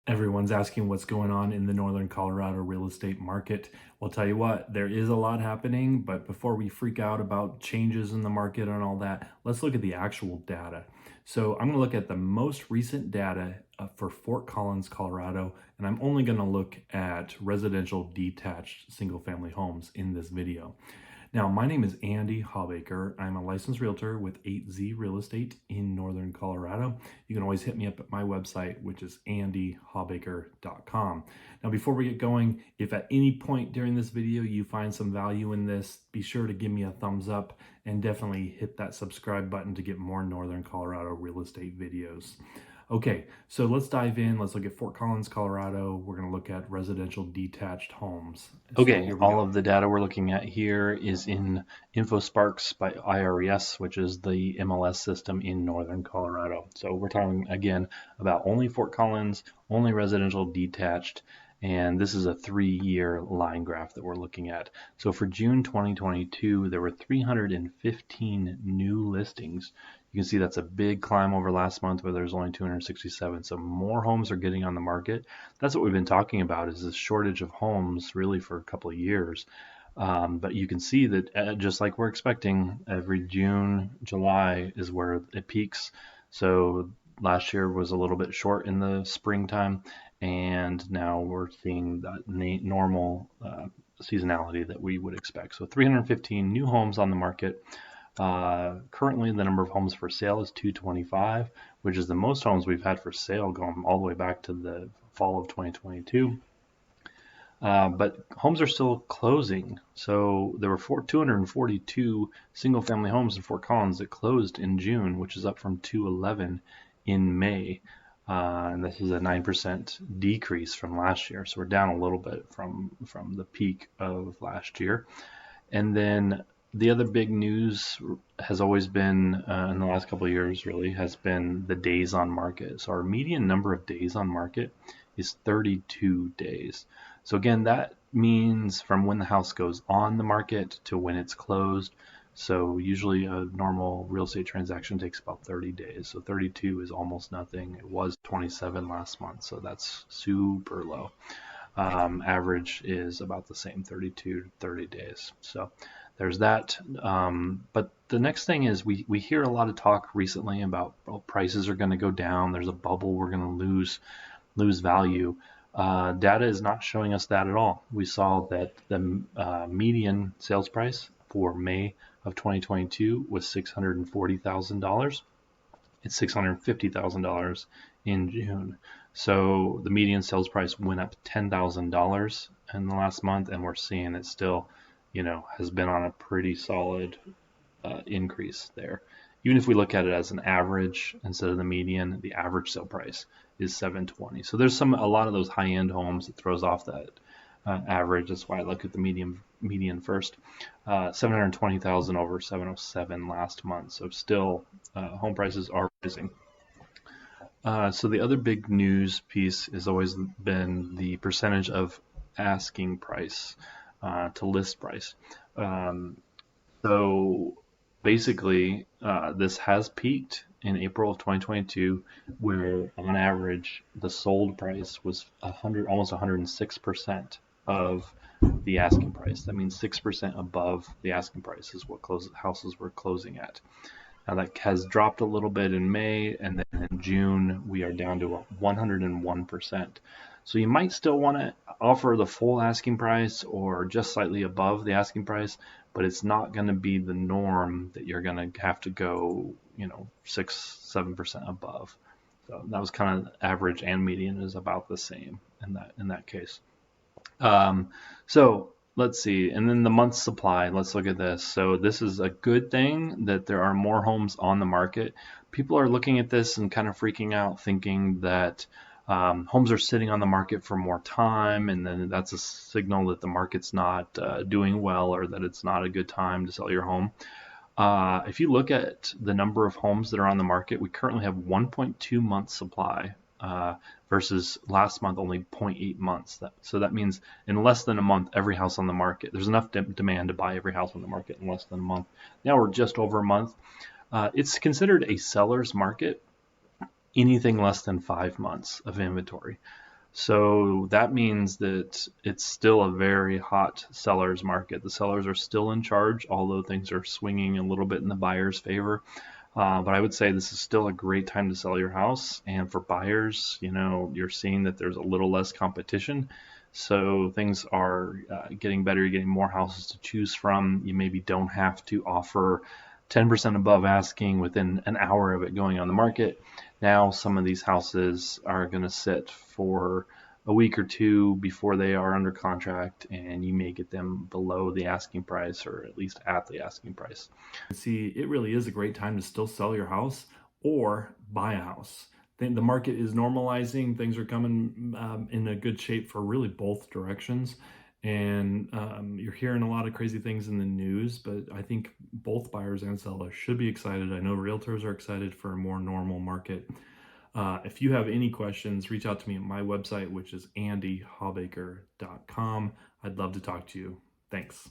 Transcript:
Everyone's asking what's going on in the Northern Colorado real estate market. Well, tell you what, there is a lot happening, but before we freak out about changes in the market and all that, let's look at the actual data. So I'm going to look at the most recent data for Fort Collins, Colorado, and I'm only going to look at residential detached single family homes in this video. Now, my name is Andy Hawbaker. I'm a licensed realtor with 8Z Real Estate in Northern Colorado. You can always hit me up at my website, which is andyhawbaker.com. Now, before we get going, if at any point during this video you find some value in this, be sure to give me a thumbs up and definitely hit that subscribe button to get more Northern Colorado real estate videos. Okay, so let's dive in. Let's look at Fort Collins, Colorado. We're going to look at residential detached homes. So Okay, here we all go. of the data we're looking at here is in InfoSparks by IRES, which is the MLS system in Northern Colorado. So we're talking again about only Fort Collins, only residential detached, and this is a 3-year line graph that we're looking at. So for June 2022, there were 315 new listings. You can see that's a big climb over last month where there's only 267. So more homes are getting on the market. That's what we've been talking about, is this shortage of homes really for a couple of years. But you can see that just like we're expecting, every June, July is where it peaks. So last year was a little bit short in the springtime, and now we're seeing that normal seasonality that we would expect. So 315 new homes on the market. Currently, the number of homes for sale is 225, which is the most homes we've had for sale going all the way back to the fall of 2022. But homes are still closing. So there were 242 single family homes in Fort Collins that closed in June, which is up from 211 in May. And this is a 9% decrease from last year. So we're down a little bit from the peak of last year. And then the other big news has always been, in the last couple of years, really, has been the days on market. So our median number of days on market is 32 days. So again, that means from when the house goes on the market to when it's closed. So usually a normal real estate transaction takes about 30 days. So 32 is almost nothing. It was 27 last month, so that's super low. Average is about the same, 32 to 30 days. So there's that. But the next thing is we hear a lot of talk recently about, well, prices are going to go down. There's a bubble. We're going to lose value. Data is not showing us that at all. We saw that the median sales price for May of 2022 was $640,000. It's $650,000 in June. So the median sales price went up $10,000 in the last month, and we're seeing it still, has been on a pretty solid increase there. Even if we look at it as an average instead of the median, the average sale price is 720. So there's a lot of those high-end homes that throws off that average. That's why I look at the median first. 720,000 over 707 last month. So still, home prices are rising. So the other big news piece has always been the percentage of asking price to list price. So basically, this has peaked in April of 2022, where on average the sold price was almost 106% of the asking price. That means 6% above the asking price is what houses were closing at. Now that has dropped a little bit in May, and then in June we are down to 101%. So you might still want to offer the full asking price or just slightly above the asking price, but it's not going to be the norm that you're going to have to go, 6-7% above. So that was kind of average, and median is about the same in that case. So let's see. And then the month supply, let's look at this. So this is a good thing that there are more homes on the market. People are looking at this and kind of freaking out, thinking that homes are sitting on the market for more time, and then that's a signal that the market's not doing well, or that it's not a good time to sell your home. If you look at the number of homes that are on the market, we currently have 1.2 months supply versus last month only 0.8 months. So that means in less than a month, every house on the market, there's enough demand to buy every house on the market in less than a month. Now we're just over a month. It's considered a seller's market, anything less than 5 months of inventory. So that means that it's still a very hot seller's market. The sellers are still in charge, although things are swinging a little bit in the buyer's favor. But I would say this is still a great time to sell your house. And for buyers, you're seeing that there's a little less competition. So things are getting better. You're getting more houses to choose from. You maybe don't have to offer 10% above asking within an hour of it going on the market. Now, some of these houses are going to sit for a week or two before they are under contract, and you may get them below the asking price or at least at the asking price. See, it really is a great time to still sell your house or buy a house. The market is normalizing. Things are coming in a good shape for really both directions. And you're hearing a lot of crazy things in the news, but I think both buyers and sellers should be excited. I know realtors are excited for a more normal market. If you have any questions, reach out to me at my website, which is andyhawbaker.com. I'd love to talk to you. Thanks.